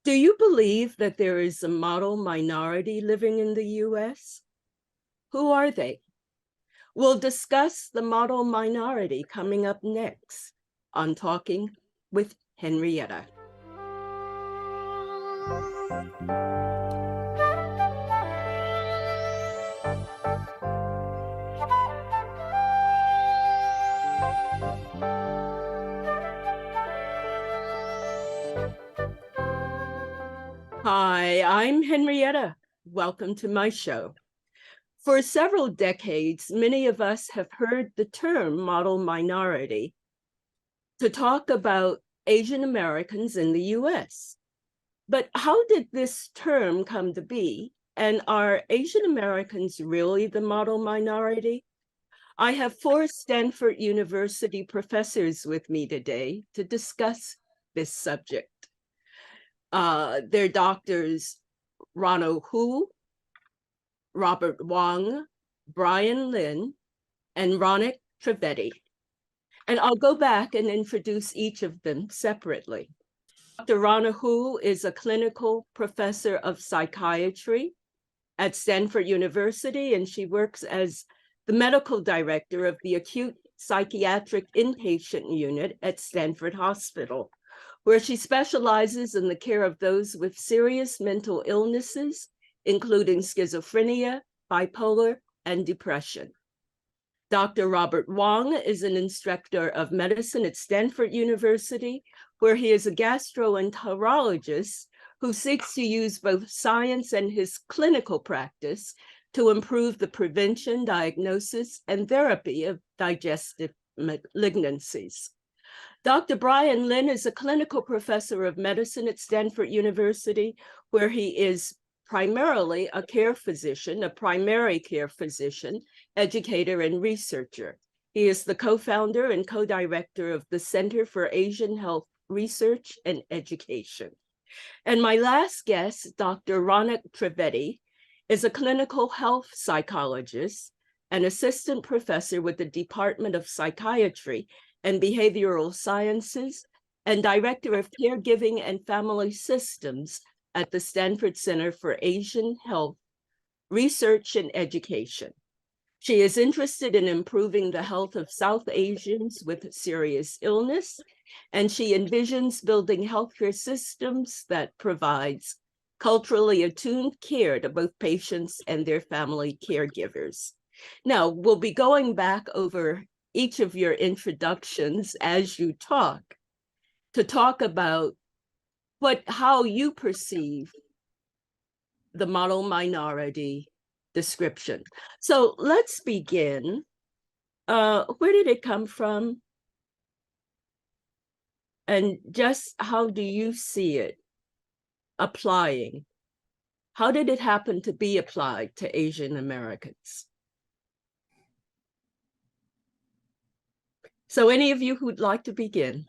Do you believe that there is a model minority living in the US? Who are they? We'll discuss the model minority coming up next on Talking with Henrietta. Hi, I'm Henrietta. Welcome to my show. For several decades, many of us have heard the term model minority to talk about Asian Americans in the US. But how did this term come to be? And are Asian Americans really the model minority? I have 4 Stanford University professors with me today to discuss this subject. They're doctors Ronald Hu, Robert Wang, Brian Lin, and Ronak Trivedi. And I'll go back and introduce each of them separately. Dr. Ronald Hu is a clinical professor of psychiatry at Stanford University, and she works as the medical director of the acute psychiatric inpatient unit at Stanford Hospital, where she specializes in the care of those with serious mental illnesses, including schizophrenia, bipolar, and depression. Dr. Robert Wang is an instructor of medicine at Stanford University, where he is a gastroenterologist who seeks to use both science and his clinical practice to improve the prevention, diagnosis, and therapy of digestive malignancies. Dr. Brian Lin is a clinical professor of medicine at Stanford University, where he is primarily a care physician, a primary care physician, educator, and researcher. He is the co-founder and co-director of the Center for Asian Health Research and Education. And my last guest, Dr. Ronak Trivedi, is a clinical health psychologist and assistant professor with the Department of Psychiatry and Behavioral Sciences, and Director of Caregiving and Family Systems at the Stanford Center for Asian Health Research and Education. She is interested in improving the health of South Asians with serious illness, and she envisions building healthcare systems that provides culturally attuned care to both patients and their family caregivers. Now, we'll be going back over each of your introductions as you talk to talk about how you perceive the model minority description. So let's begin. Where did it come from? And just how do you see it applying? How did it happen to be applied to Asian Americans? So any of you who'd like to begin?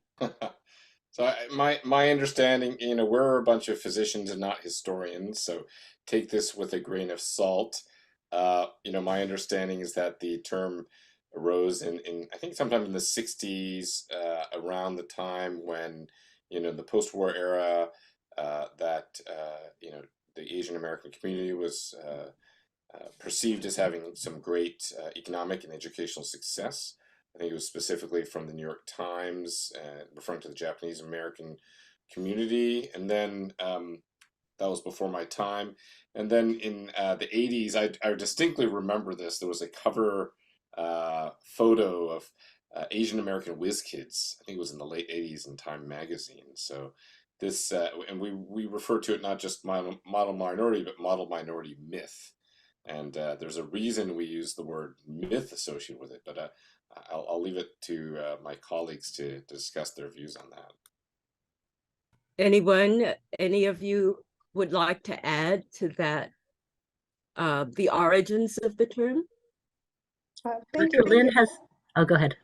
So my understanding, we're a bunch of physicians and not historians, so take this with a grain of salt. My understanding is that the term arose in I think sometime in the 60s, around the time when, the post-war era, that, the Asian American community was perceived as having some great economic and educational success. I think it was specifically from the New York Times, referring to the Japanese American community. And then that was before my time. And then in the 80s, I distinctly remember this. There was a cover photo of Asian American whiz kids. I think it was in the late 80s in Time magazine. So this, and we refer to it not just model minority, but model minority myth. And there's a reason we use the word myth associated with it. But I'll leave it to my colleagues to discuss their views on that. Any of you would like to add to that, the origins of the term? Thank you. Lynn has, oh, go ahead.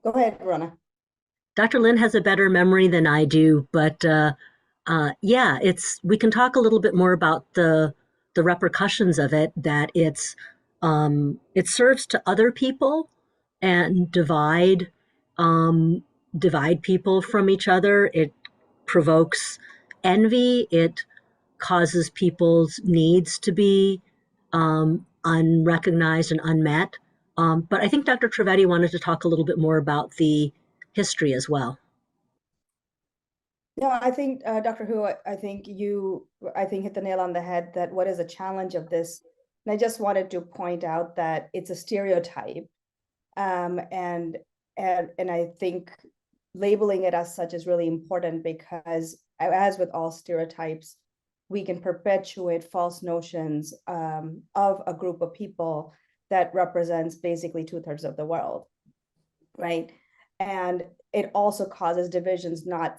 Go ahead, Rona. Dr. Lynn has a better memory than I do, but yeah, we can talk a little bit more about the repercussions of it, that it serves to other people and divide people from each other. It provokes envy. It causes people's needs to be unrecognized and unmet. But I think Dr. Trivedi wanted to talk a little bit more about the history as well. No, I think, Dr. Hu, I think hit the nail on the head that what is a challenge of this. And I just wanted to point out that it's a stereotype. And I think labeling it as such is really important, because as with all stereotypes, we can perpetuate false notions of a group of people that represents basically 2/3 of the world, right? And it also causes divisions, not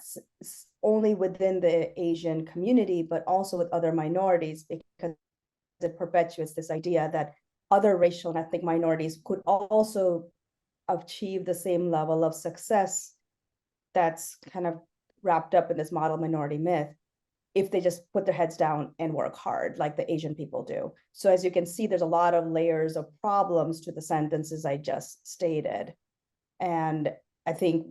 only within the Asian community, but also with other minorities, because it perpetuates this idea that other racial and ethnic minorities could also achieve the same level of success that's kind of wrapped up in this model minority myth if they just put their heads down and work hard like the Asian people do. So as you can see, there's a lot of layers of problems to the sentences I just stated. And I think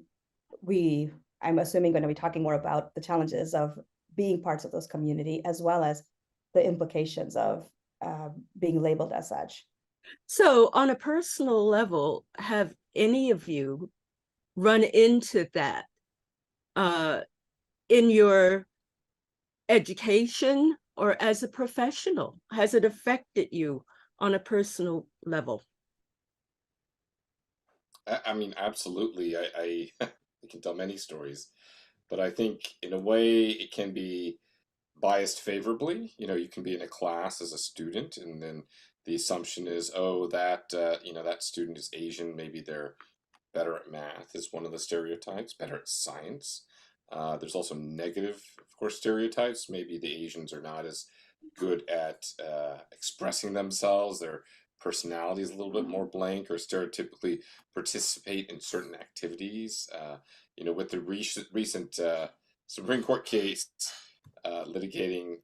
I'm assuming going to be talking more about the challenges of being parts of this community, as well as the implications of being labeled as such. So on a personal level, have any of you run into that in your education or as a professional? Has it affected you on a personal level? I mean, absolutely. I can tell many stories, but I think in a way it can be biased favorably. You know, you can be in a class as a student, and then the assumption is, oh, that that student is Asian. Maybe they're better at math is one of the stereotypes. Better at science. There's also negative, of course, stereotypes. Maybe the Asians are not as good at expressing themselves. Their personality is a little bit more blank, or stereotypically participate in certain activities. With the recent Supreme Court case litigating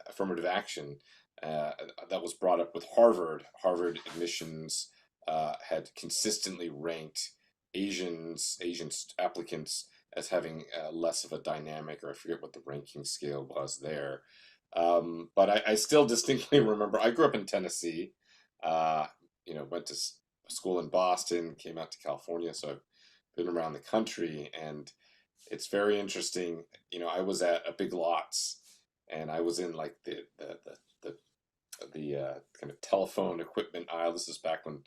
affirmative action that was brought up with Harvard. Harvard admissions had consistently ranked Asian applicants as having less of a dynamic, or I forget what the ranking scale was there. But I still distinctly remember, I grew up in Tennessee, went to school in Boston, came out to California, so I've been around the country, and it's very interesting. I was at a Big Lots, and I was in like the kind of telephone equipment aisle. This is back when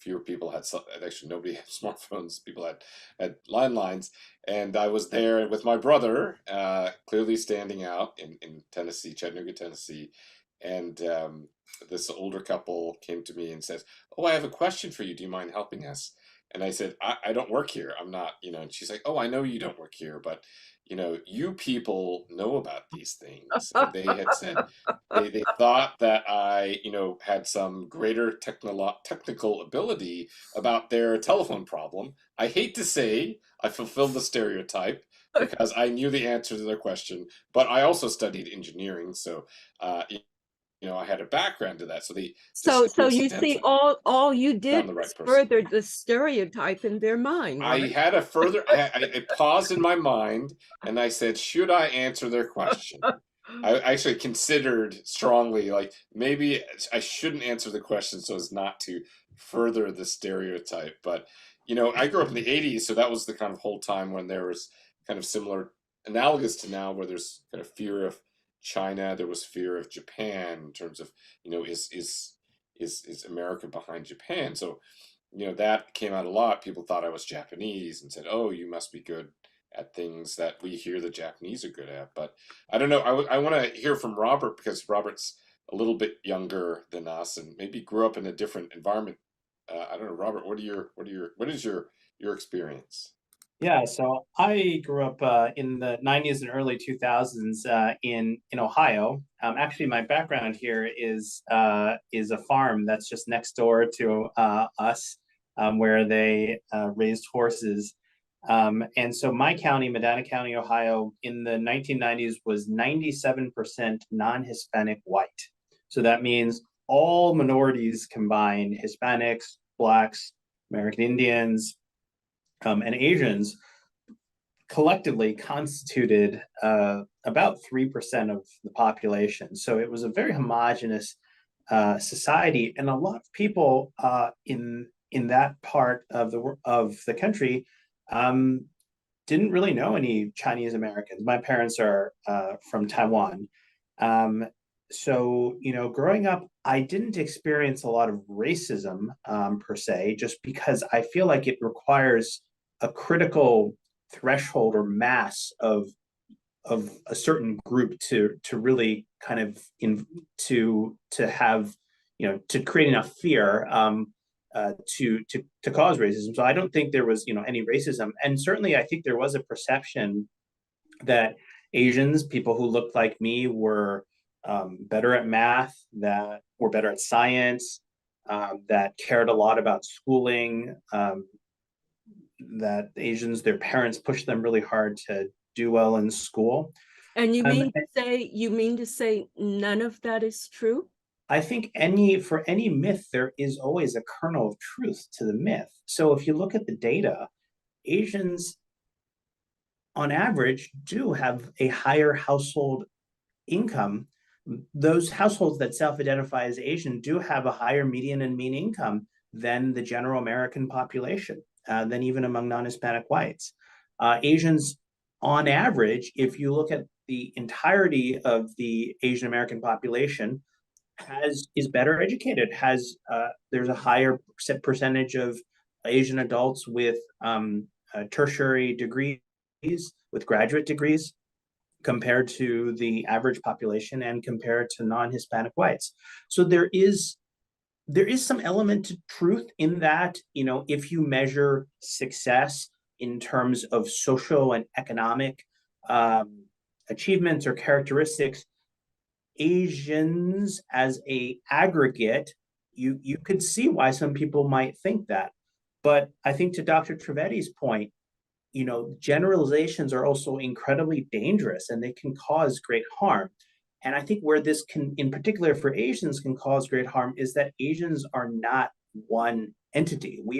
fewer people had, actually nobody had smartphones. People had landlines, and I was there with my brother, clearly standing out in Tennessee, Chattanooga, Tennessee, and this older couple came to me and says, "Oh, I have a question for you. Do you mind helping us?" And I said, I don't work here. I'm not, and she's like, "Oh, I know you don't work here, but you people know about these things." And they had said they thought that I, had some greater technical ability about their telephone problem. I hate to say I fulfilled the stereotype because I knew the answer to their question, but I also studied engineering, so I had a background to that. So they So you see, all you did the was right person. further the stereotype in their mind. I Right? had a further, I paused in my mind, and I said, should I answer their question? I actually considered strongly, like, maybe I shouldn't answer the question so as not to further the stereotype. But, I grew up in the 80s, so that was the kind of whole time when there was kind of similar, analogous to now, where there's kind of fear of China, there was fear of Japan in terms of, is America behind Japan? So, that came out a lot. People thought I was Japanese and said, oh, you must be good at things that we hear the Japanese are good at. But I don't know. I want to hear from Robert, because Robert's a little bit younger than us and maybe grew up in a different environment. I don't know, Robert, what is your experience? Yeah, so I grew up in the 90s and early 2000s in Ohio. Actually, my background here is a farm that's just next door to us, where they raised horses. And so my county, Medina County, Ohio, in the 1990s was 97% non-Hispanic white. So that means all minorities combined, Hispanics, Blacks, American Indians, and Asians, collectively constituted about 3% of the population. So it was a very homogenous society, and a lot of people in that part of the country didn't really know any Chinese Americans. My parents are from Taiwan. So, growing up, I didn't experience a lot of racism per se, just because I feel like it requires a critical threshold or mass of a certain group to really kind of to have to create enough fear to cause racism. So I don't think there was any racism, and certainly I think there was a perception that Asians, people who looked like me, were better at math, that were better at science, that cared a lot about schooling, that Asians, their parents pushed them really hard to do well in school. And you mean to say none of that is true? I think for any myth, there is always a kernel of truth to the myth. So if you look at the data, Asians, on average, do have a higher household income. Those households that self-identify as Asian do have a higher median and mean income than the general American population, than even among non-Hispanic whites. Asians, on average, if you look at the entirety of the Asian American population, is better educated. There's a higher percentage of Asian adults with tertiary degrees, with graduate degrees, compared to the average population and compared to non-Hispanic whites. So there is some element to truth in that, if you measure success in terms of social and economic achievements or characteristics, Asians as a aggregate, you could see why some people might think that. But I think, to Dr. Trivedi's point, generalizations are also incredibly dangerous, and they can cause great harm. And I think where this can, in particular for Asians, can cause great harm is that Asians are not one entity. We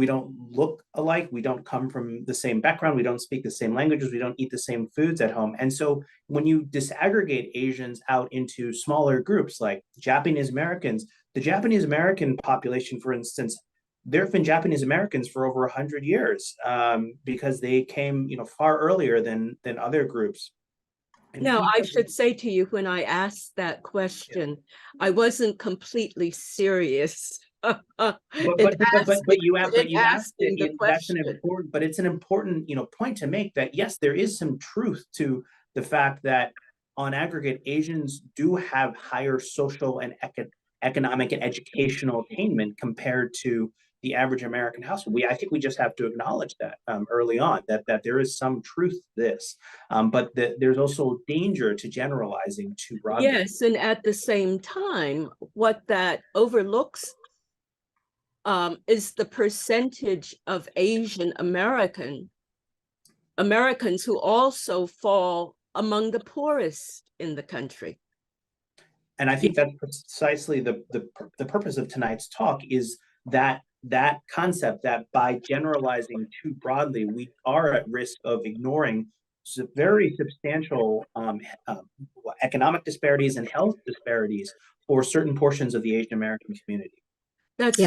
don't look alike. We don't come from the same background. We don't speak the same languages. We don't eat the same foods at home. And so when you disaggregate Asians out into smaller groups like Japanese Americans, the Japanese American population, for instance, there have been Japanese Americans for over 100 years because they came, far earlier than other groups. Now, I should say to you, when I asked that question, I wasn't completely serious. But you asked it. It's an important point to make, that yes, there is some truth to the fact that on aggregate, Asians do have higher social and economic and educational attainment compared to the average American household. I think we just have to acknowledge that early on, that there is some truth to this, but there's also danger to generalizing too broadly. Yes, and at the same time, what that overlooks is the percentage of Asian Americans who also fall among the poorest in the country. And I think that's precisely the purpose of tonight's talk, is that concept that by generalizing too broadly, we are at risk of ignoring very substantial economic disparities and health disparities for certain portions of the Asian American community. That's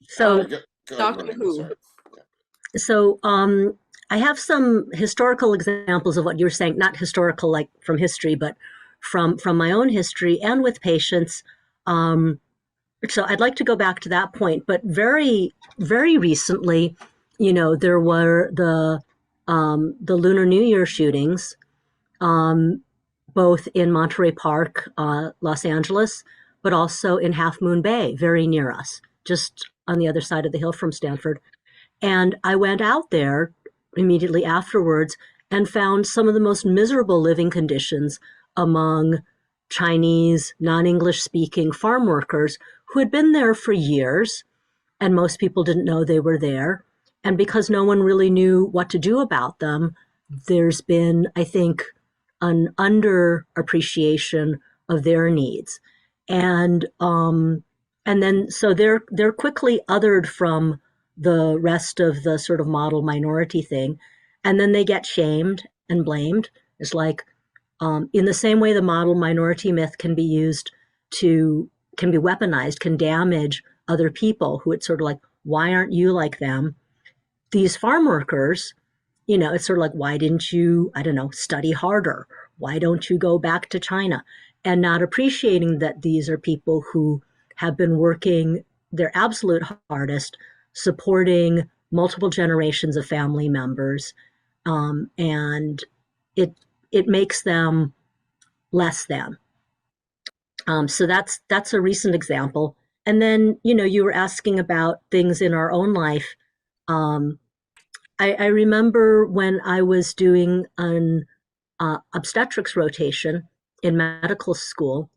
So, Dr. Who. So I have some historical examples of what you're saying, not historical like from history, but from my own history and with patients. So I'd like to go back to that point, but very, very recently, there were the Lunar New Year shootings, both in Monterey Park, Los Angeles, but also in Half Moon Bay, very near us, just on the other side of the hill from Stanford. And I went out there immediately afterwards and found some of the most miserable living conditions among Chinese, non-English speaking farm workers who had been there for years, and most people didn't know they were there. And because no one really knew what to do about them, there's been, I think, an underappreciation of their needs. And then so they're quickly othered from the rest of the sort of model minority thing. And then they get shamed and blamed. It's like, in the same way the model minority myth can be used can be weaponized, can damage other people who it's sort of like, why aren't you like them? These farm workers, it's sort of like, why didn't you, I don't know, study harder? Why don't you go back to China? And not appreciating that these are people who have been working their absolute hardest, supporting multiple generations of family members. And it makes them less than. So that's a recent example. And then, you were asking about things in our own life. I remember when I was doing an obstetrics rotation in medical school,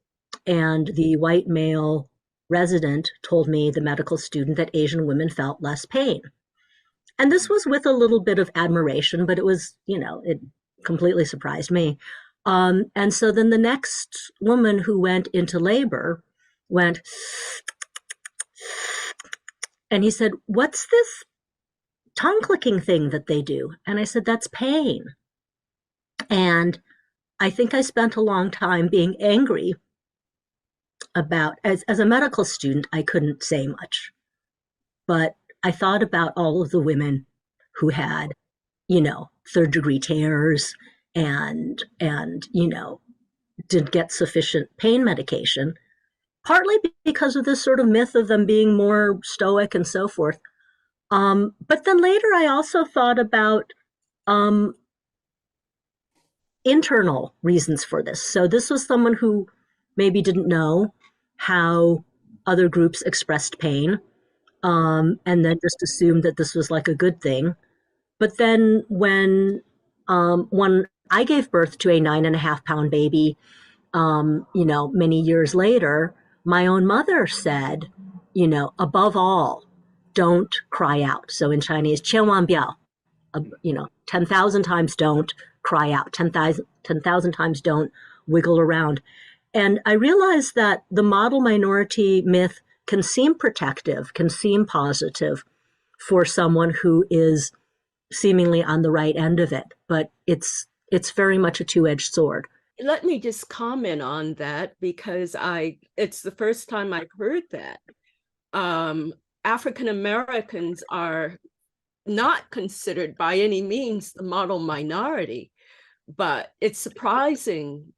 and the white male resident told me, the medical student, that Asian women felt less pain. And this was with a little bit of admiration, but it was, it completely surprised me. And so then the next woman who went into labor went, and he said, what's this tongue clicking thing that they do? And I said, that's pain. And I think I spent a long time being angry about, as a medical student, I couldn't say much, but I thought about all of the women who had, third degree tears and, didn't get sufficient pain medication, partly because of this sort of myth of them being more stoic and so forth. But then later I also thought about internal reasons for this. So this was someone who maybe didn't know how other groups expressed pain, and then just assumed that this was like a good thing. But then when I gave birth to a 9.5-pound baby, many years later, my own mother said, above all, don't cry out. So in Chinese, 千万不要, 10,000 times don't cry out, 10,000 times don't wiggle around. And I realized that the model minority myth can seem protective, can seem positive for someone who is seemingly on the right end of it, but it's very much a two-edged sword. Let me just comment on that, because it's the first time I've heard that. African Americans are not considered by any means the model minority, but it's surprising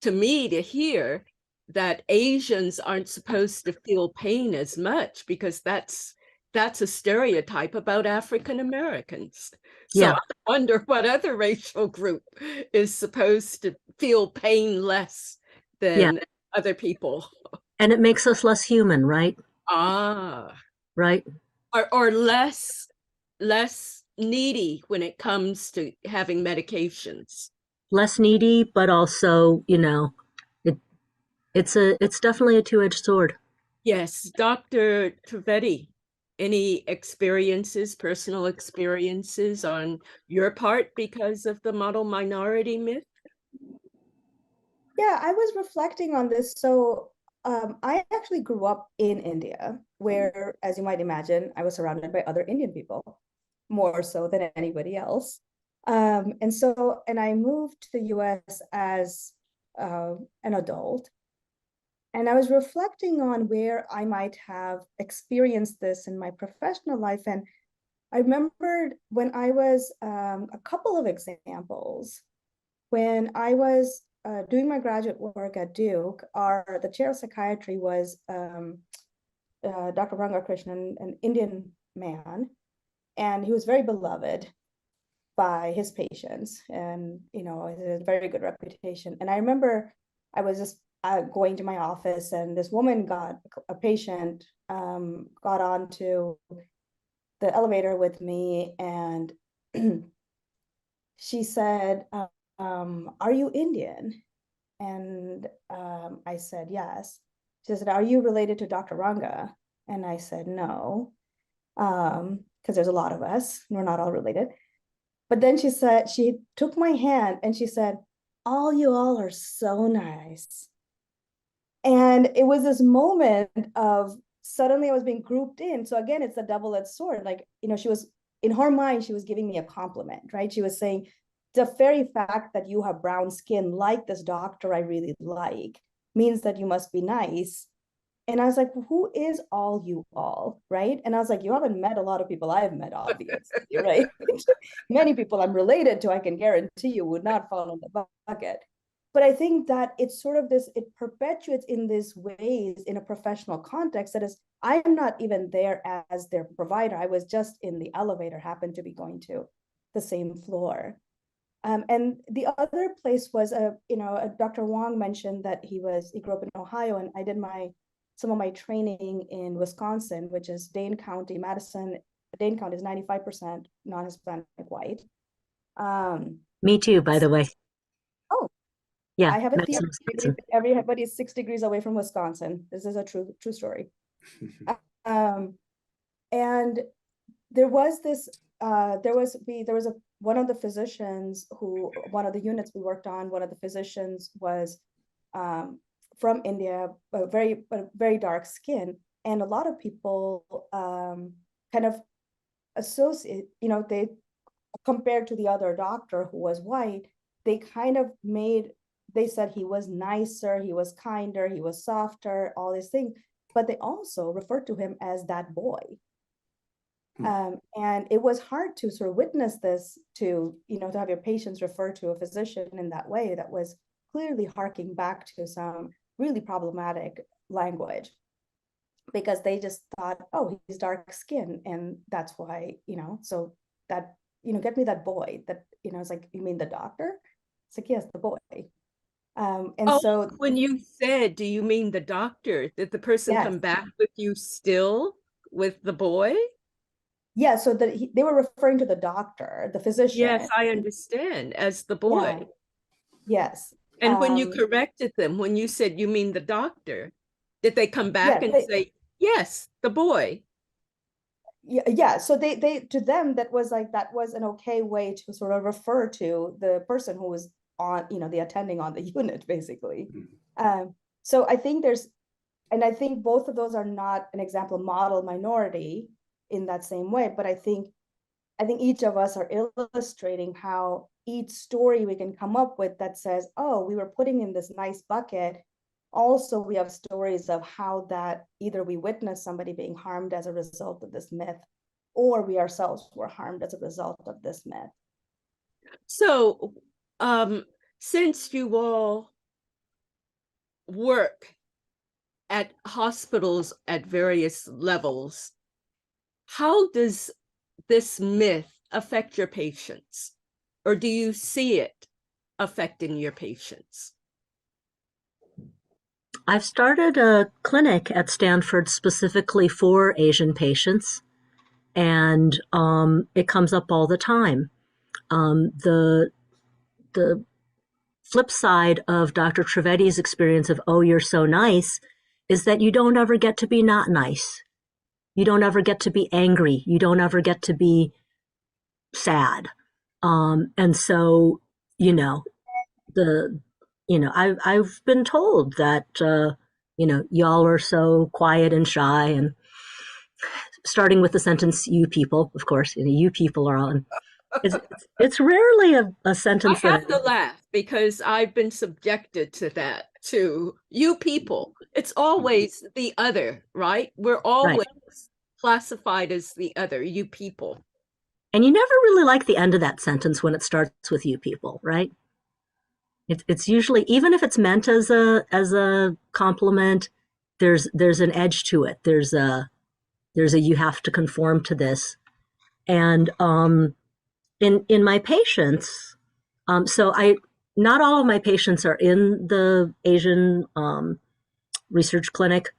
to me to hear that Asians aren't supposed to feel pain as much, because that's a stereotype about African Americans. So Yeah. I wonder what other racial group is supposed to feel pain less than other people. And it makes us less human, right? Right. Or less needy when it comes to having medications. Less needy, but also, it's definitely a two-edged sword. Yes, Dr. Trivedi, any personal experiences on your part because of the model minority myth? Yeah, I was reflecting on this. So I actually grew up in India, where, as you might imagine, I was surrounded by other Indian people, more so than anybody else. And I moved to the US as an adult. And I was reflecting on where I might have experienced this in my professional life. And I remembered when I was a couple of examples. When I was doing my graduate work at Duke, the chair of psychiatry was Dr. Ranga Krishnan, an Indian man, and he was very beloved by his patients, and he had a very good reputation. And I remember I was just going to my office, and this woman a patient got onto the elevator with me, and she said, are you Indian? And I said, yes. She said, are you related to Dr. Ranga? And I said, no, because there's a lot of us, we're not all related. But then she took my hand and she said, you all are so nice. And it was this moment of suddenly I was being grouped in. So again, it's a double-edged sword. Like, she was, in her mind, she was giving me a compliment, right? She was saying, the very fact that you have brown skin, like this doctor I really like, means that you must be nice. And I was like, who is all you all, right? And I was like, you haven't met a lot of people I've met, obviously, right? Many people I'm related to, I can guarantee you, would not fall in the bucket. But I think that it's sort of this, it perpetuates in these ways in a professional context that is, I'm not even there as their provider. I was just in the elevator, happened to be going to the same floor. And the other place was, Dr. Wong mentioned that he grew up in Ohio, and I did some of my training in Wisconsin, which is Dane County, Madison. Dane County is 95% non-Hispanic white. Me too, by the way. Oh, Yeah, I have a Madison, theory. Wisconsin. Everybody is 6 degrees away from Wisconsin. This is a true story. And there was one of the physicians one of the units we worked on, one of the physicians was from India, very dark skin. And a lot of people kind of associate, they, compared to the other doctor who was white, they said he was nicer, he was kinder, he was softer, all these things, but they also referred to him as that boy. And it was hard to sort of witness this, to have your patients refer to a physician in that way that was clearly harking back to some really problematic language, because they just thought, oh, he's dark skinned, and that's why, so that, get me that boy. That, it's like, you mean the doctor? It's like, yes, the boy. So when you said, do you mean the doctor? Did the person yes. come back with you still with the boy? Yeah, so they were referring to the doctor, the physician. Yes, I understand, as the boy. Yeah. Yes. And when you corrected them, when you said, you mean the doctor, did they come back and say, yes, the boy? Yeah. So they to them, that was an okay way to sort of refer to the person who was on, the attending on the unit, basically. So I think I think both of those are not an example of model minority in that same way, but I think each of us are illustrating how each story we can come up with that says, oh, we were putting in this nice bucket. Also, we have stories of how that either we witnessed somebody being harmed as a result of this myth, or we ourselves were harmed as a result of this myth. So, since you all work at hospitals at various levels, how does this myth affect your patients? Or do you see it affecting your patients? I've started a clinic at Stanford specifically for Asian patients, and it comes up all the time. The flip side of Dr. Trivedi's experience of, oh, you're so nice, is that you don't ever get to be not nice. You don't ever get to be angry. You don't ever get to be sad. And so, I've been told that, y'all are so quiet and shy, and starting with the sentence, you people, of course, you people are on. It's rarely a sentence I have to laugh because I've been subjected to that too. You people, it's always the other, right? We're always classified as the other, you people. And you never really like the end of that sentence when it starts with you people, right? It's usually, even if it's meant as a compliment, there's an edge to it. There's a you have to conform to this. And in my patients, so not all of my patients are in the Asian research clinic.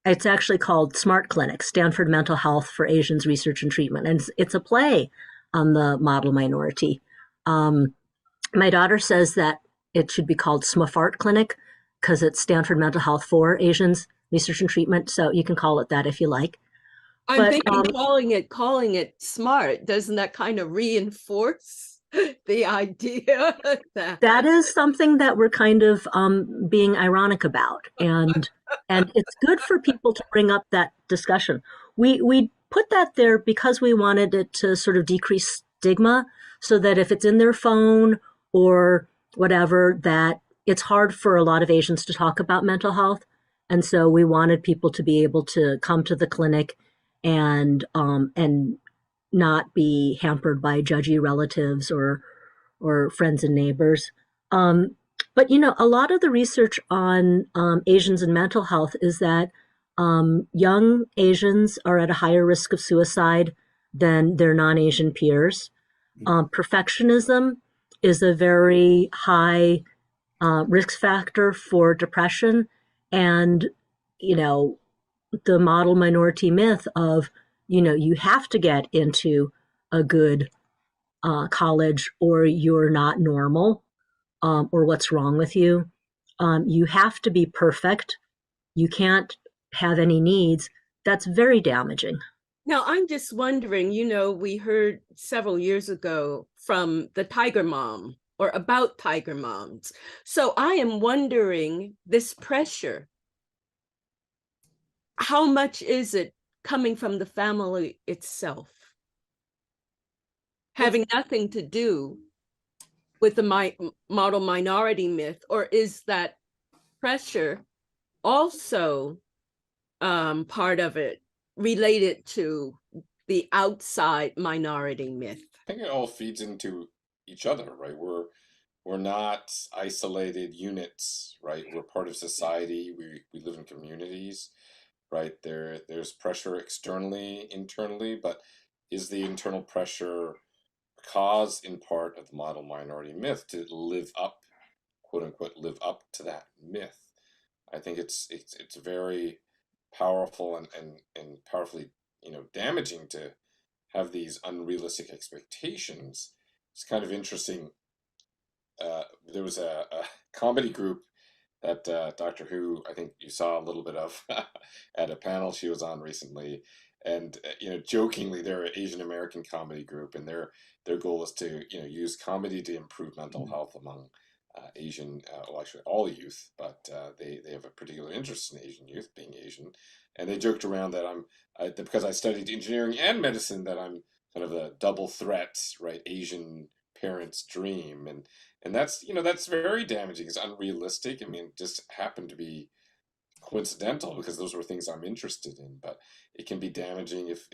It's actually called SMART Clinic, Stanford Mental Health for Asians Research and Treatment. And it's a play on the model minority. My daughter says that it should be called SMAFART Clinic because it's Stanford Mental Health for Asians Research and Treatment. So you can call it that if you like. I'm thinking calling it SMART, doesn't that kind of reinforce the idea that is something that we're kind of being ironic about? And And it's good for people to bring up that discussion. We put that there because we wanted it to sort of decrease stigma, so that if it's in their phone or whatever, that it's hard for a lot of Asians to talk about mental health. And so we wanted people to be able to come to the clinic and not be hampered by judgy relatives or friends and neighbors. But a lot of the research on Asians and mental health is that young Asians are at a higher risk of suicide than their non-Asian peers. Perfectionism is a very high risk factor for depression, and the model minority myth of you have to get into a good college or you're not normal, or what's wrong with you. You have to be perfect. You can't have any needs. That's very damaging. Now, I'm just wondering, we heard several years ago from the Tiger Mom or about Tiger Moms. So I am wondering, this pressure, how much is it coming from the family itself? Having nothing to do with the model minority myth, or is that pressure also part of it related to the outside minority myth? I think it all feeds into each other, right? We're not isolated units, right? We're part of society. We live in communities, right? There's pressure externally, internally, but is the internal pressure cause in part of the model minority myth to live up, quote unquote, live up to that myth? I think it's very powerful and powerfully damaging to have these unrealistic expectations. It's kind of interesting. There was a comedy group that Doctor Who, I think you saw a little bit of at a panel she was on recently, and jokingly, they're an Asian American comedy group, and their goal is to use comedy to improve mental health among Asian, well, actually all youth, but they have a particular interest in Asian youth, being Asian, and they joked around that because I studied engineering and medicine, that I'm kind of a double threat, right? Asian parents' dream, and that's very damaging. It's unrealistic. I mean, it just happened to be coincidental because those were things I'm interested in, but it can be damaging if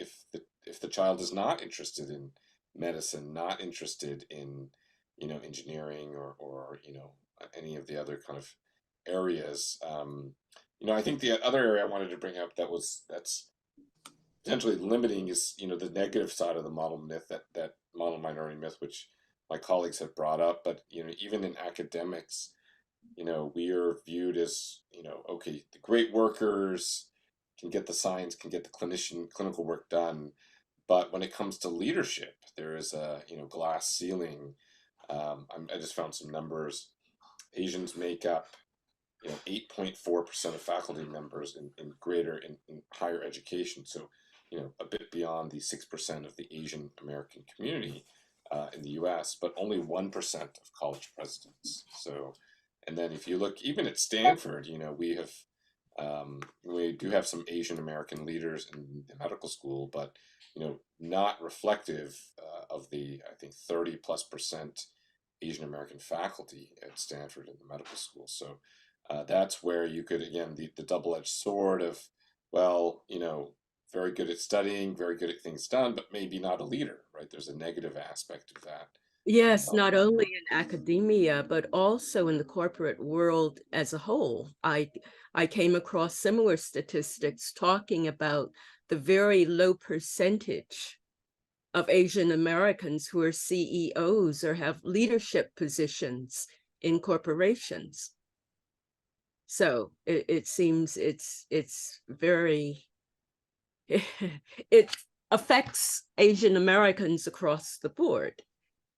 the child is not interested in medicine, not interested in engineering or any of the other kind of areas. I think the other area I wanted to bring up that's potentially limiting is the negative side of the model myth, that model minority myth, which my colleagues have brought up. But even in academics, we are viewed as okay, the great workers can get the science, can get the clinical work done, but when it comes to leadership, there is a glass ceiling. I just found some numbers. Asians make up 8.4% of faculty members in higher education. So a bit beyond the 6% of the Asian American community in the U.S., but only 1% of college presidents. So, and then if you look even at Stanford, we do have some Asian American leaders in the medical school, but not reflective of the, I think, 30+% Asian American faculty at Stanford in the medical school. So that's where you could, again, the double-edged sword of, well, very good at studying, very good at things done, but maybe not a leader, right? There's a negative aspect of that. Yes, not only in academia, but also in the corporate world as a whole. I came across similar statistics talking about the very low percentage of Asian Americans who are CEOs or have leadership positions in corporations. So it seems it's very, it affects Asian Americans across the board.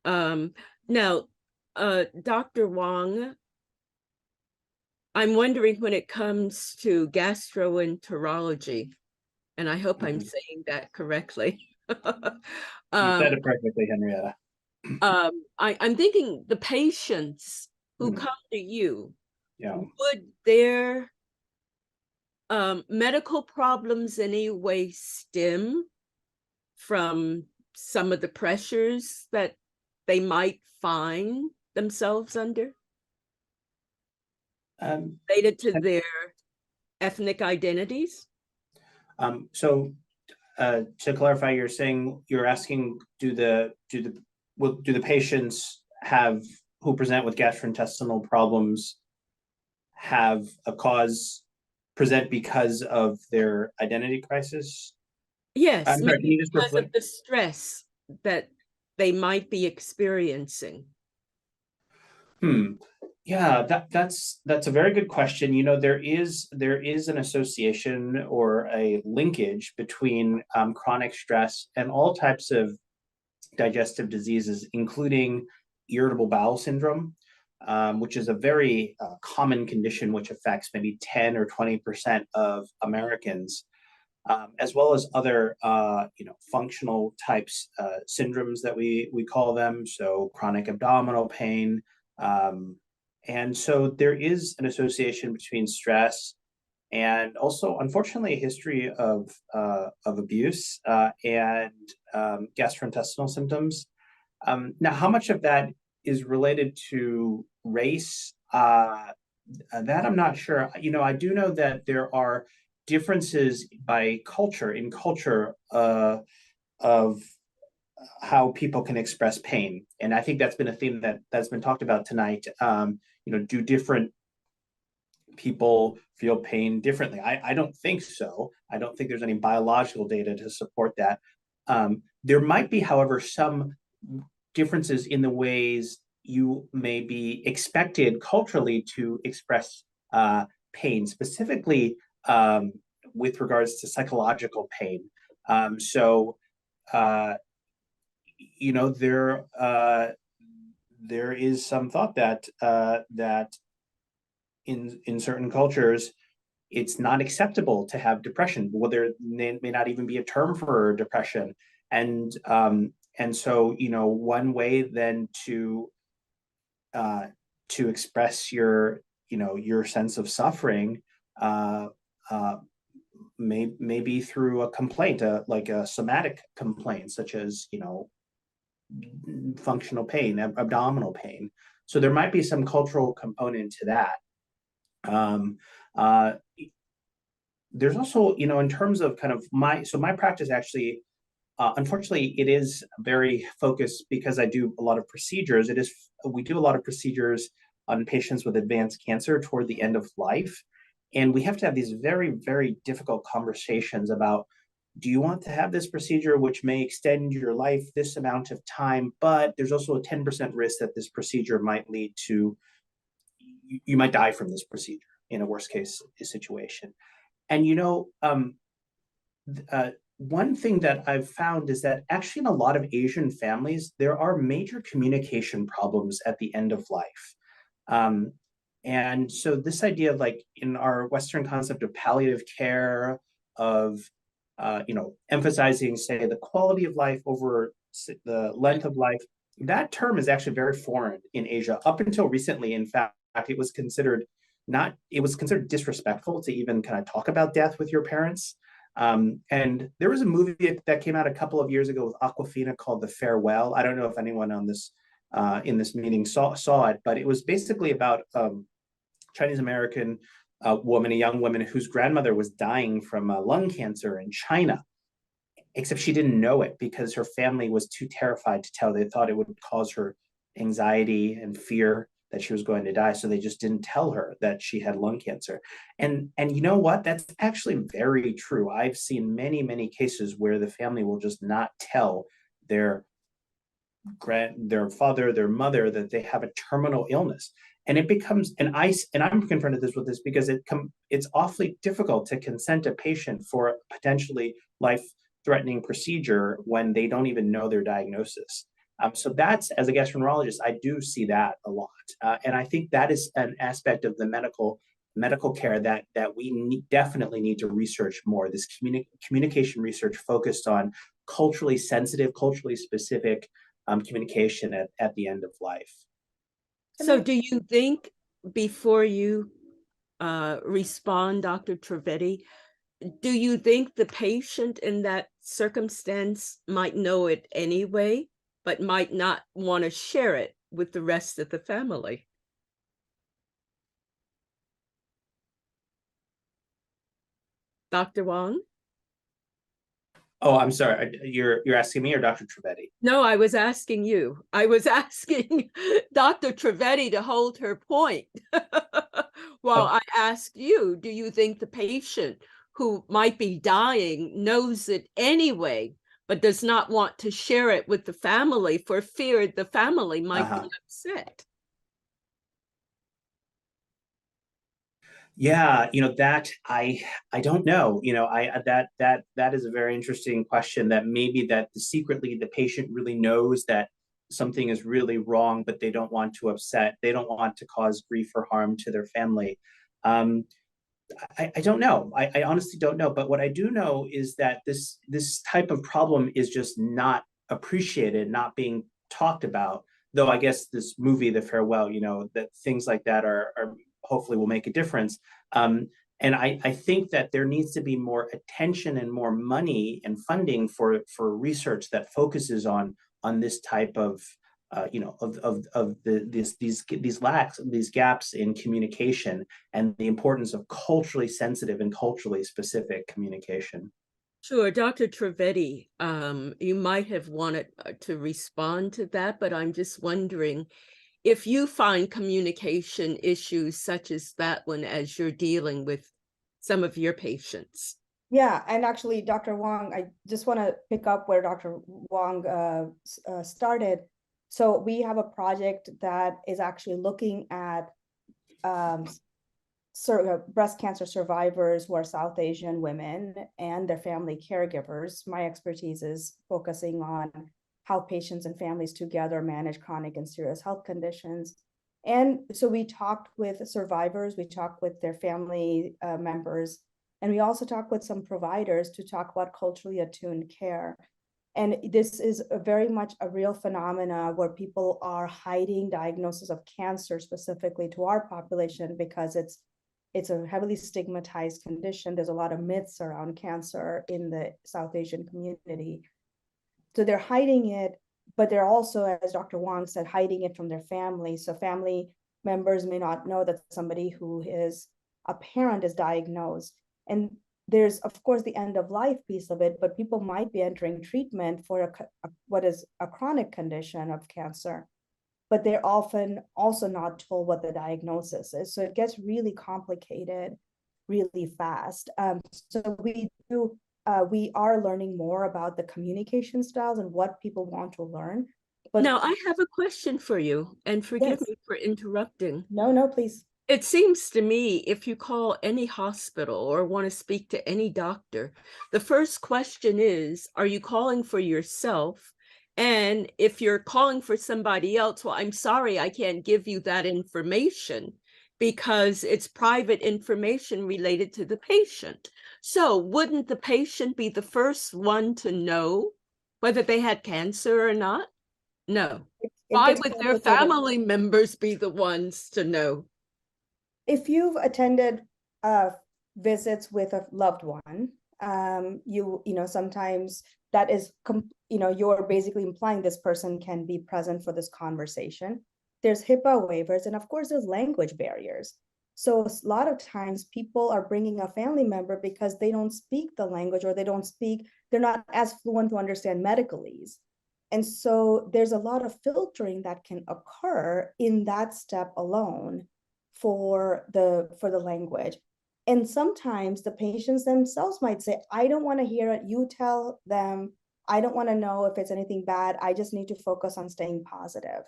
Now, Dr. Wong, I'm wondering, when it comes to gastroenterology, and I hope I'm saying that correctly. You said it perfectly, Henrietta. I'm thinking the patients who come to you, Yeah. would their medical problems anyway stem from some of the pressures that they might find themselves under, related to their ethnic identities? So to clarify, you're asking, do the patients who present with gastrointestinal problems have a cause present because of their identity crisis? Yes, I'm sorry, can you just because of reflect? the stress that they might be experiencing. Yeah, that's a very good question. You know, there is an association or a linkage between chronic stress and all types of digestive diseases, including irritable bowel syndrome, which is a very common condition which affects maybe 10 or 20% of Americans, as well as other functional types syndromes that we call them, so chronic abdominal pain. And so there is an association between stress and also, unfortunately, a history of abuse and gastrointestinal symptoms. Now, how much of that is related to race? That I'm not sure. You know, I do know that there are differences by culture of how people can express pain, and I think that's been a theme that's been talked about tonight. You know, do different people feel pain differently? I don't think so. I don't think there's any biological data to support that. There might be, however, some differences in the ways you may be expected culturally to express pain, specifically with regards to psychological pain. You know, there is some thought that that in certain cultures, it's not acceptable to have depression. Well, there may not even be a term for depression, and so, you know, one way then to express your sense of suffering may be through a complaint, like a somatic complaint, such as, you know, functional pain, abdominal pain. So there might be some cultural component to that. There's also, you know, in terms of kind of my practice actually, unfortunately, it is very focused because I do a lot of procedures. We do a lot of procedures on patients with advanced cancer toward the end of life. And we have to have these very, very difficult conversations about, do you want to have this procedure, which may extend your life this amount of time, but there's also a 10% risk that this procedure might lead to, you might die from this procedure in a worst case situation. And, you know, one thing that I've found is that actually in a lot of Asian families, there are major communication problems at the end of life. And so this idea of, like, in our Western concept of palliative care, of, you know, emphasizing, say, the quality of life over the length of life, that term is actually very foreign in Asia. Up until recently, in fact, it was considered disrespectful to even kind of talk about death with your parents. And there was a movie that came out a couple of years ago with Awkwafina called The Farewell. I don't know if anyone on this in this meeting saw it, but it was basically about Chinese American woman, a young woman whose grandmother was dying from lung cancer in China, except she didn't know it because her family was too terrified to tell. They thought it would cause her anxiety and fear that she was going to die, so they just didn't tell her that she had lung cancer. And you know what? That's actually very true. I've seen many, many cases where the family will just not tell their father, their mother, that they have a terminal illness. And it becomes, and I'm confronted with this because it's awfully difficult to consent a patient for a potentially life-threatening procedure when they don't even know their diagnosis. So that's, as a gastroenterologist, I do see that a lot. And I think that is an aspect of the medical care that we definitely need to research more, this communication research focused on culturally sensitive, culturally specific communication at the end of life. So do you think, before you respond, Dr. Trivedi. Do you think the patient in that circumstance might know it anyway, but might not want to share it with the rest of the family? Dr. Wong? Oh, I'm sorry. You're asking me or Dr. Trivedi? No, I was asking you. I was asking Dr. Trivedi to hold her point. While Oh. I asked you, do you think the patient who might be dying knows it anyway, but does not want to share it with the family for fear the family might be upset? Yeah, that I don't know. That is a very interesting question, that maybe that secretly the patient really knows that something is really wrong, but they don't want to cause grief or harm to their family. I don't know. I honestly don't know. But what I do know is that this type of problem is just not appreciated, not being talked about. Though I guess this movie, The Farewell, that things like that are hopefully will make a difference. And I think that there needs to be more attention and more money and funding for research that focuses on this type of these gaps in communication, and the importance of culturally sensitive and culturally specific communication. Sure, Dr. Trivedi, you might have wanted to respond to that, but I'm just wondering if you find communication issues such as that one as you're dealing with some of your patients. Yeah, and actually, Dr. Wong, I just want to pick up where Dr. Wong started. So we have a project that is actually looking at breast cancer survivors who are South Asian women and their family caregivers. My expertise is focusing on how patients and families together manage chronic and serious health conditions. And so we talked with survivors, we talked with their family members, and we also talked with some providers to talk about culturally attuned care. And this is very much a real phenomena where people are hiding diagnosis of cancer specifically to our population because it's a heavily stigmatized condition. There's a lot of myths around cancer in the South Asian community. So they're hiding it, but they're also, as Dr. Wong said, hiding it from their family. So family members may not know that somebody who is a parent is diagnosed. And there's, of course, the end of life piece of it, but people might be entering treatment for what is a chronic condition of cancer, but they're often also not told what the diagnosis is. So it gets really complicated really fast. So we are learning more about the communication styles and what people want to learn. But now I have a question for you, and forgive yes. me for interrupting. No, please. It seems to me if you call any hospital or want to speak to any doctor, the first question is, are you calling for yourself? And if you're calling for somebody else, well, I'm sorry, I can't give you that information because it's private information related to the patient. So wouldn't the patient be the first one to know whether they had cancer or not? No. Why would their family members be the ones to know? If you've attended visits with a loved one, you know, sometimes that is, you're basically implying this person can be present for this conversation. There's HIPAA waivers, and of course, there's language barriers. So a lot of times people are bringing a family member because they don't speak the language, or they're not as fluent to understand medicalese. And so there's a lot of filtering that can occur in that step alone for the language. And sometimes the patients themselves might say, I don't want to hear it. You tell them. I don't want to know if it's anything bad. I just need to focus on staying positive.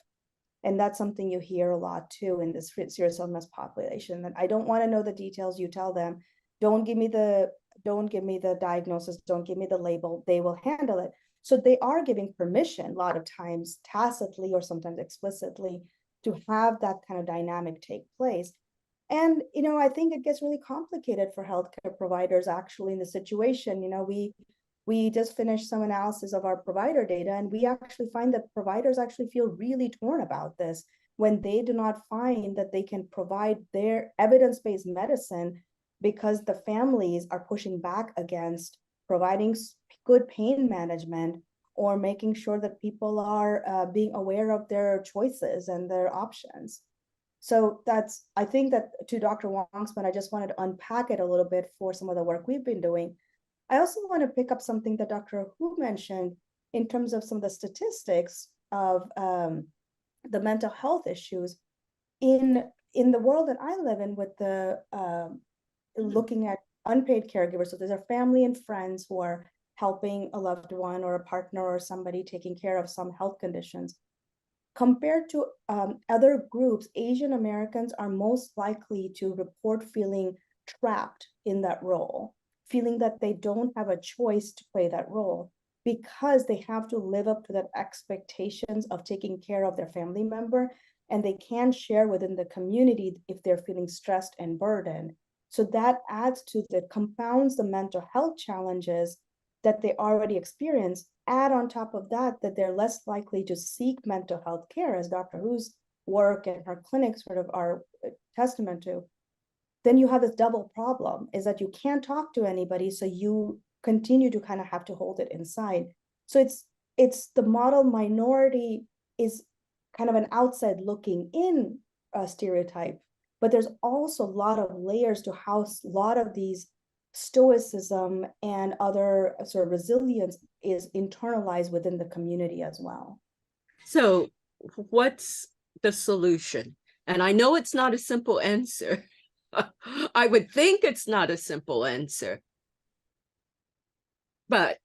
And that's something you hear a lot too in this serious illness population, that I don't want to know the details. You tell them. Don't give me the diagnosis. Don't give me the label. They will handle it. So they are giving permission a lot of times tacitly or sometimes explicitly to have that kind of dynamic take place. And, I think it gets really complicated for healthcare providers actually in the situation. We just finished some analysis of our provider data, and we actually find that providers actually feel really torn about this when they do not find that they can provide their evidence-based medicine because the families are pushing back against providing good pain management or making sure that people are being aware of their choices and their options. So that's, I think that to Dr. Wong's point, I just wanted to unpack it a little bit for some of the work we've been doing. I also want to pick up something that Dr. Hu mentioned in terms of some of the statistics of the mental health issues in the world that I live in, with the looking at unpaid caregivers. So there's a family and friends who are helping a loved one or a partner or somebody taking care of some health conditions. Compared to other groups, Asian Americans are most likely to report feeling trapped in that role, feeling that they don't have a choice to play that role because they have to live up to that expectations of taking care of their family member, and they can share within the community if they're feeling stressed and burdened. So that adds to compounds the mental health challenges that they already experience. Add on top of that they're less likely to seek mental health care, as Dr. Hu's work and her clinic sort of are testament to. Then you have this double problem, is that you can't talk to anybody, so you continue to kind of have to hold it inside. So it's the model minority is kind of an outside looking in stereotype, but there's also a lot of layers to how a lot of these stoicism and other sort of resilience is internalized within the community as well. So what's the solution? And I know it's not a simple answer. I would think it's not a simple answer. But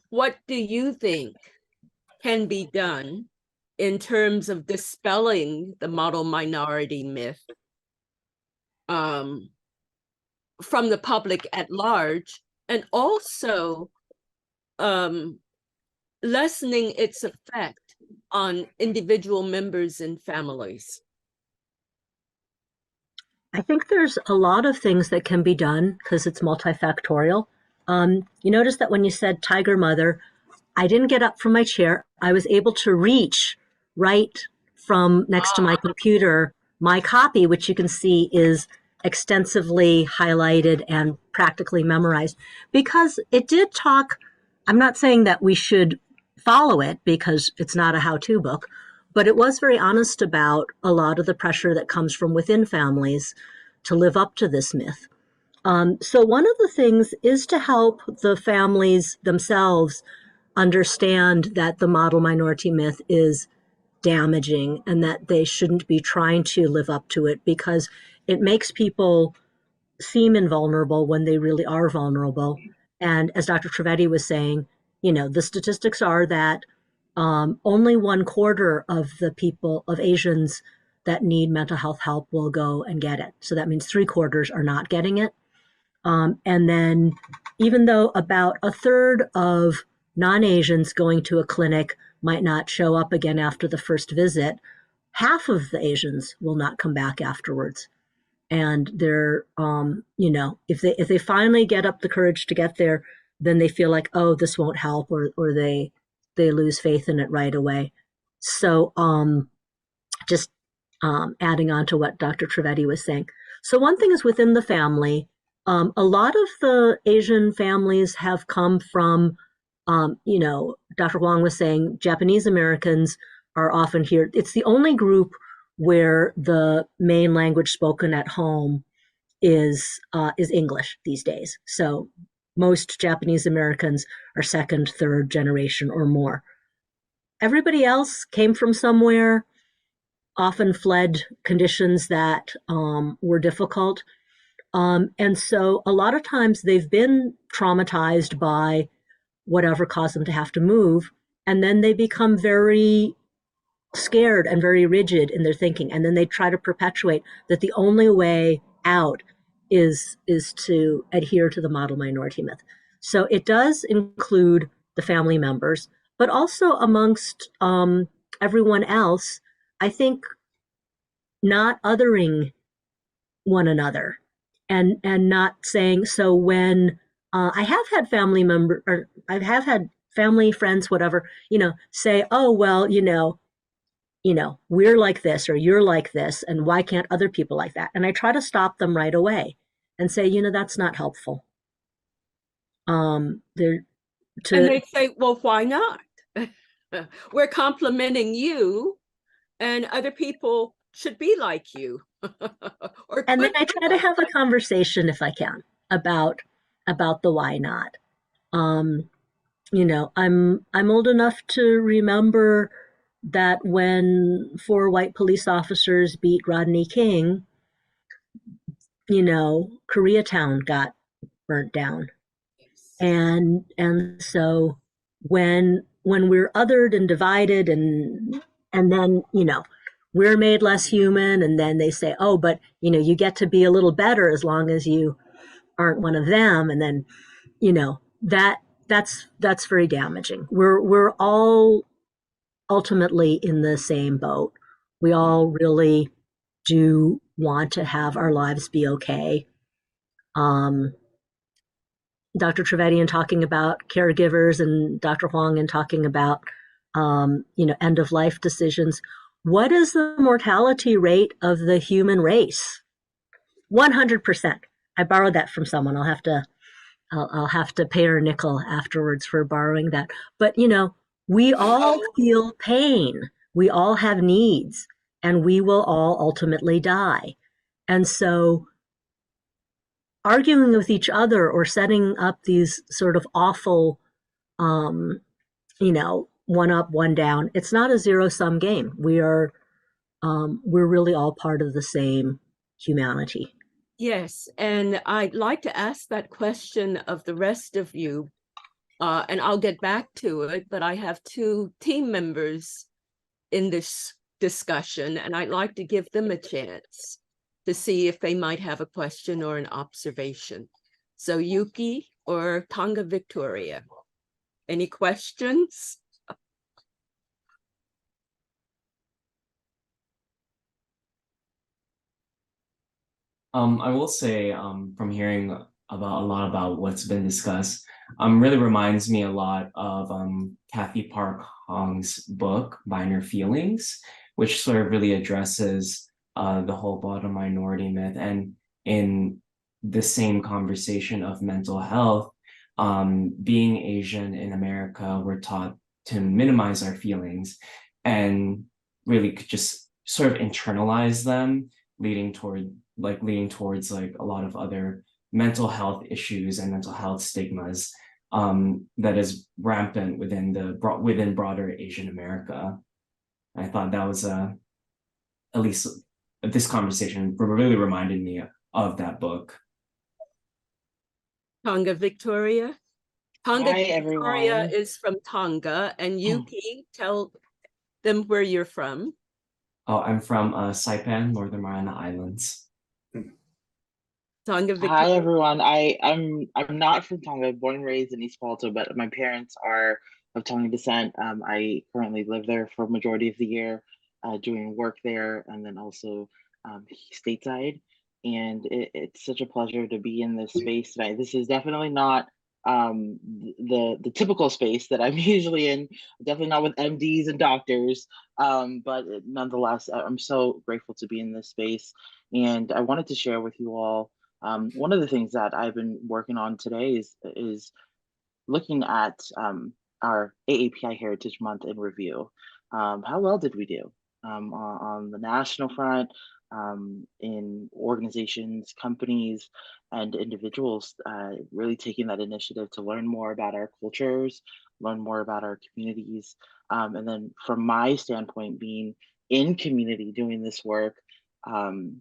what do you think can be done in terms of dispelling the model minority myth from the public at large, and also lessening its effect on individual members and families? I think there's a lot of things that can be done because it's multifactorial. You notice that when you said tiger mother, I didn't get up from my chair. I was able to reach right from next to my computer, my copy, which you can see is extensively highlighted and practically memorized, because it did talk. I'm not saying that we should follow it because it's not a how-to book, but it was very honest about a lot of the pressure that comes from within families to live up to this myth. So one of the things is to help the families themselves understand that the model minority myth is damaging and that they shouldn't be trying to live up to it, because it makes people seem invulnerable when they really are vulnerable. And as Dr. Trivedi was saying, the statistics are that only 1/4 of the people, of Asians that need mental health help, will go and get it. So that means 3/4 are not getting it. And then even though about 1/3 of non-Asians going to a clinic might not show up again after the first visit, half of the Asians will not come back afterwards. And they're, if they finally get up the courage to get there, then they feel like, oh, this won't help, or they lose faith in it right away. So just adding on to what Dr. Trivedi was saying. So one thing is within the family. A lot of the Asian families have come from, Dr. Wong was saying, Japanese Americans are often here. It's the only group where the main language spoken at home is English these days. So most Japanese Americans are second, third generation or more. Everybody else came from somewhere, often fled conditions that were difficult. And so a lot of times they've been traumatized by whatever caused them to have to move. And then they become very scared and very rigid in their thinking. And then they try to perpetuate that the only way out is to adhere to the model minority myth. So it does include the family members, but also amongst everyone else, I think not othering one another and not saying, so when I have had family member, or I have had family, friends, whatever, say, oh, well, we're like this or you're like this, and why can't other people like that? And I try to stop them right away and say, that's not helpful. They're And they say, well, why not? We're complimenting you, and other people should be like you. And then I try to have a conversation, if I can, about the why not. I'm old enough to remember that when 4 white police officers beat Rodney King, Koreatown got burnt down. And so when we're othered and divided and then, we're made less human, and then they say, oh, but you get to be a little better as long as you aren't one of them. And then, that's very damaging. We're all ultimately in the same boat. We all really do want to have our lives be okay. Dr. Trevedian talking about caregivers and Dr. Huang and talking about, end of life decisions. What is the mortality rate of the human race? 100%. I borrowed that from someone. I'll have to pay her a nickel afterwards for borrowing that. But, we all feel pain. We all have needs, and we will all ultimately die. And so arguing with each other or setting up these sort of awful, one up, one down, it's not a zero-sum game. We're really all part of the same humanity. Yes, and I'd like to ask that question of the rest of you, and I'll get back to it, but I have 2 team members in this discussion, and I'd like to give them a chance to see if they might have a question or an observation. So Yuki or Tonga Victoria, any questions? I will say, from hearing a lot about what's been discussed, really reminds me a lot of Kathy Park Hong's book, Minor Feelings, which sort of really addresses the whole bottom minority myth. And in the same conversation of mental health, being Asian in America, we're taught to minimize our feelings and really just sort of internalize them, leading towards like a lot of other mental health issues and mental health stigmas that is rampant within broader Asian America. I thought that was at least this conversation really reminded me of that book. Tonga Victoria. Tonga Hi, Victoria everyone. is from Tonga, and Yuki, tell them where you're from. Oh, I'm from Saipan, Northern Mariana Islands. Tonga Victoria. Hi, everyone. I'm not from Tonga, born and raised in East Palo Alto, but my parents are of Tongan descent. I currently live there for a majority of the year, doing work there, and then also stateside. And it's such a pleasure to be in this space tonight. This is definitely not the typical space that I'm usually in. Definitely not with MDs and doctors. But nonetheless, I'm so grateful to be in this space. And I wanted to share with you all one of the things that I've been working on today is looking at our AAPI Heritage Month in review. How well did we do on the national front, in organizations, companies, and individuals really taking that initiative to learn more about our cultures, learn more about our communities. And then from my standpoint, being in community doing this work,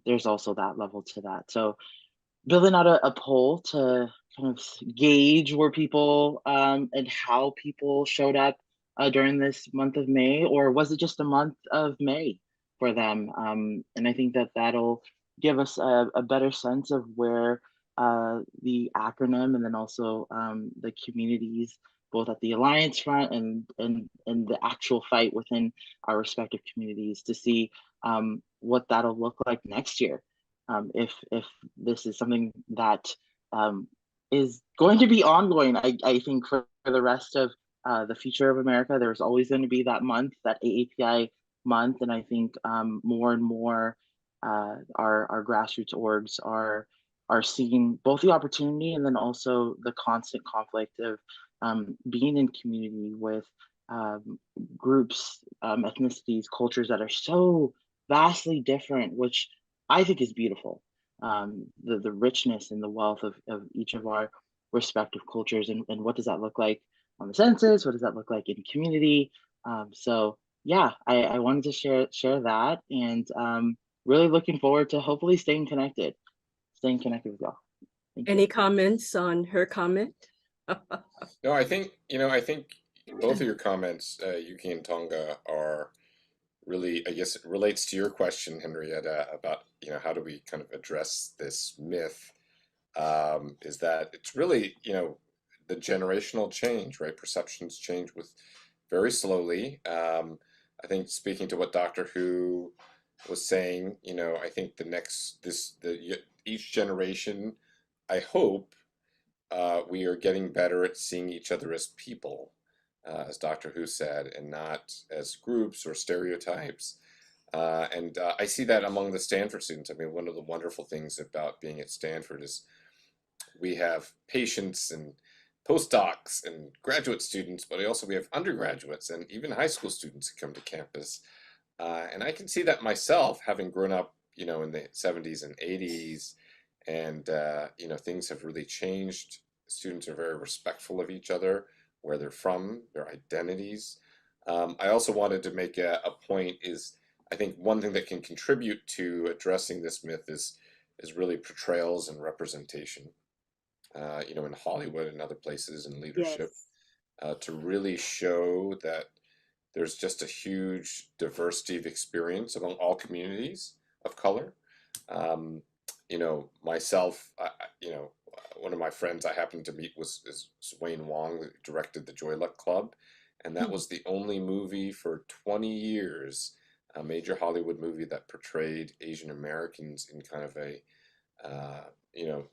there's also that level to that. So building out a poll to kind of gauge where people and how people showed up during this month of May, or was it just a month of May for them? And I think that that'll give us a better sense of where the acronym and then also the communities, both at the alliance front and the actual fight within our respective communities, to see what that'll look like next year. If this is something that is going to be ongoing, I think for the rest of the future of America, there's always going to be that month, that AAPI month, and I think more and more our grassroots orgs are seeing both the opportunity and then also the constant conflict of being in community with groups, ethnicities, cultures that are so vastly different, which I think is beautiful. The richness and the wealth of each of our respective cultures, and what does that look like on the census? What does that look like in community? So yeah, I wanted to share that, and really looking forward to hopefully staying connected with y'all. Any comments on her comment? No, I think both of your comments, Yuki and Tonga, are really, I guess it relates to your question, Henrietta, about how do we kind of address this myth, is that it's really the generational change, right? Perceptions change with very slowly. I think speaking to what Doctor Who was saying, I think each generation, I hope, we are getting better at seeing each other as people, as Doctor Who said, and not as groups or stereotypes. And I see that among the Stanford students. I mean, one of the wonderful things about being at Stanford is we have patients and postdocs and graduate students, but we have undergraduates and even high school students who come to campus. And I can see that myself, having grown up, in the 70s and 80s, and things have really changed. Students are very respectful of each other, where they're from, their identities. I also wanted to make a point is, I think one thing that can contribute to addressing this myth is really portrayals and representation. In Hollywood and other places in leadership, to really show that there's just a huge diversity of experience among all communities of color. Myself, one of my friends I happened to meet is Wayne Wong, who directed the Joy Luck Club, and that was the only movie for 20 years, a major Hollywood movie that portrayed Asian Americans in kind of a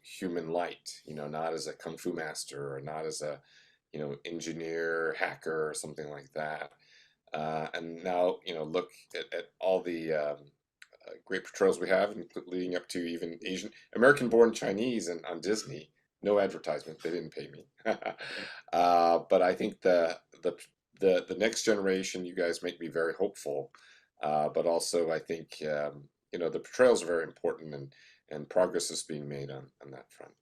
human light, not as a kung fu master or not as a, engineer, hacker, or something like that. And now, look at all the great portrayals we have, leading up to even Asian American-born Chinese and on Disney. No advertisement; they didn't pay me. But I think the next generation, you guys make me very hopeful. But also, I think the portrayals are very important, and progress is being made on that front.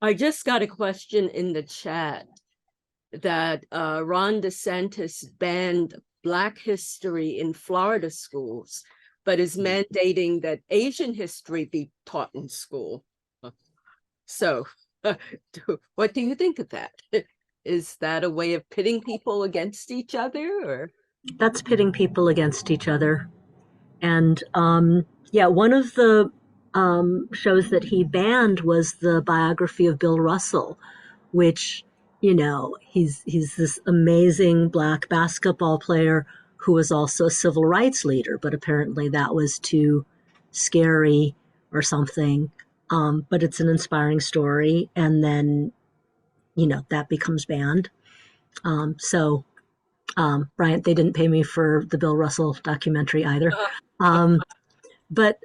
I just got a question in the chat that Ron DeSantis banned Black history in Florida schools, but is mandating that Asian history be taught in school. So what do you think of that? Is that a way of pitting people against each other, or? That's pitting people against each other. And one of the shows that he banned was the biography of Bill Russell, which, he's this amazing Black basketball player who was also a civil rights leader, but apparently that was too scary or something. But it's an inspiring story, and then, that becomes banned. Bryant, they didn't pay me for the Bill Russell documentary either. But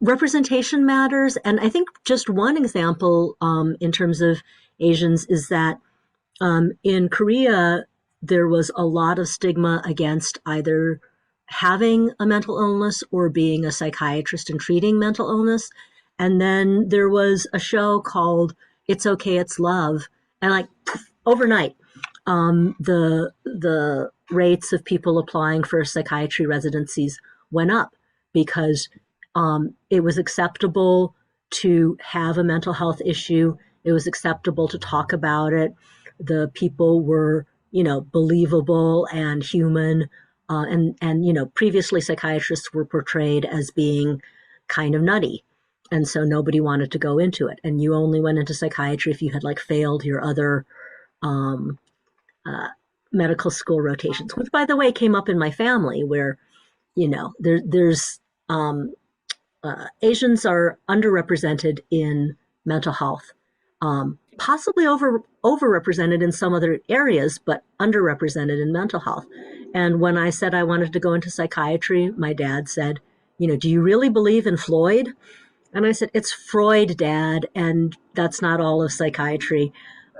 representation matters. And I think just one example in terms of Asians is that in Korea, there was a lot of stigma against either having a mental illness or being a psychiatrist and treating mental illness. And then there was a show called It's Okay, It's Love. And overnight, the rates of people applying for psychiatry residencies went up because it was acceptable to have a mental health issue. It was acceptable to talk about it. The people were, believable and human. And previously psychiatrists were portrayed as being kind of nutty. And so nobody wanted to go into it. And you only went into psychiatry if you had failed your other medical school rotations, which, by the way, came up in my family where, there's Asians are underrepresented in mental health. possibly overrepresented in some other areas, but underrepresented in mental health. And when I said I wanted to go into psychiatry, my dad said, do you really believe in Floyd? And I said, it's Freud, Dad, and that's not all of psychiatry.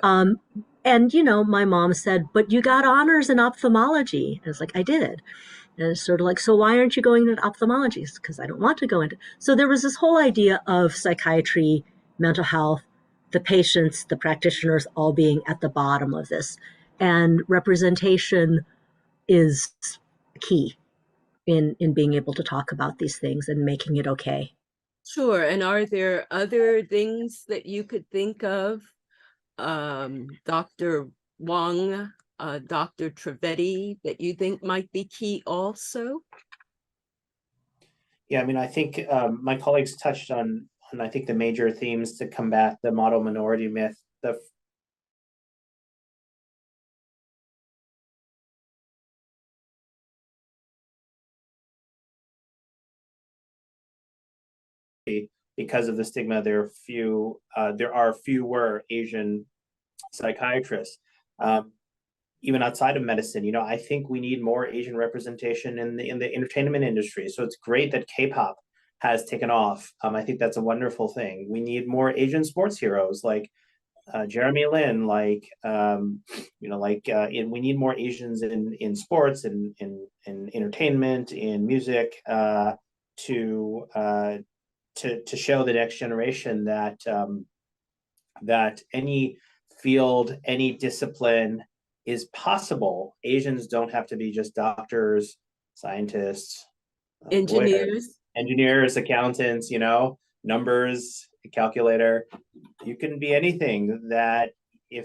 And my mom said, but you got honors in ophthalmology. And I was like, I did. And it's sort of like, so why aren't you going into ophthalmology? Because I don't want to go into. So there was this whole idea of psychiatry, mental health, the patients, the practitioners all being at the bottom of this. And representation is key in being able to talk about these things and making it okay. Sure. And are there other things that you could think of? Dr. Wong, Dr. Trivedi, that you think might be key also? Yeah, I mean, I think my colleagues touched on I think the major themes to combat the model minority myth. Because of the stigma, there are fewer Asian psychiatrists. Even outside of medicine, I think we need more Asian representation in the entertainment industry. So it's great that K-pop has taken off. I think that's a wonderful thing. We need more Asian sports heroes like Jeremy Lin, we need more Asians in sports, in entertainment, in music, to show the next generation that any field, any discipline is possible. Asians don't have to be just doctors, scientists, lawyers, engineers, accountants, numbers, calculator. You can be anything that,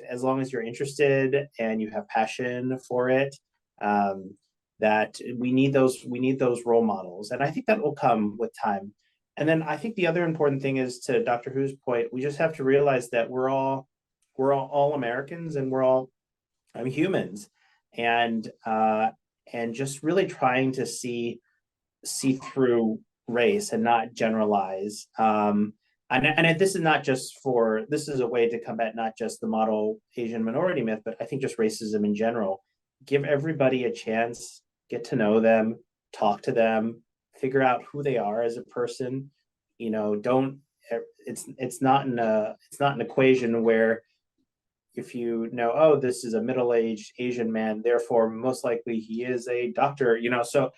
as long as you're interested and you have passion for it, that we need those role models. And I think that will come with time. And then I think the other important thing is, to Dr. Hu's point, we just have to realize that we're all Americans, and we're all humans, and just really trying to see through race and not generalize. And this is not just this is a way to combat not just the model Asian minority myth, but I think just racism in general. Give everybody a chance, get to know them, talk to them, figure out who they are as a person. It's not an equation where, if this is a middle-aged Asian man, therefore most likely he is a doctor, so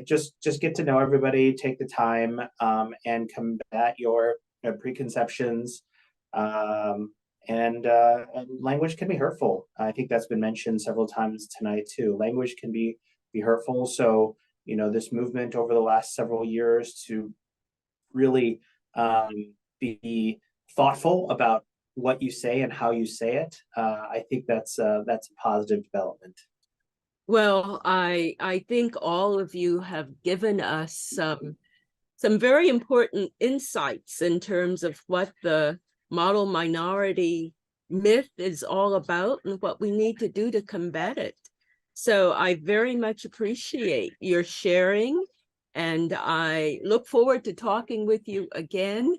just get to know everybody, take the time, and combat your preconceptions. And language can be hurtful. I think that's been mentioned several times tonight too. Language can be hurtful. So, this movement over the last several years to really be thoughtful about what you say and how you say it, I think that's a positive development. Well, I think all of you have given us some very important insights in terms of what the model minority myth is all about and what we need to do to combat it. So I very much appreciate your sharing, and I look forward to talking with you again,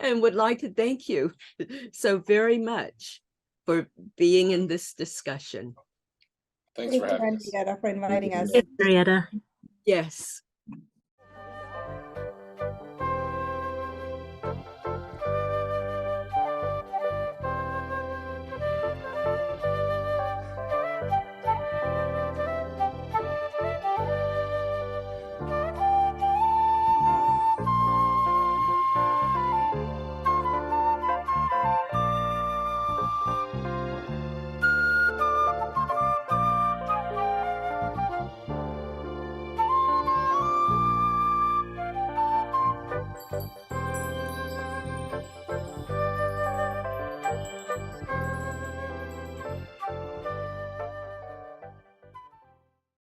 and would like to thank you so very much for being in this discussion. Thanks for having us. Henrietta, for inviting us. Henrietta. Yes.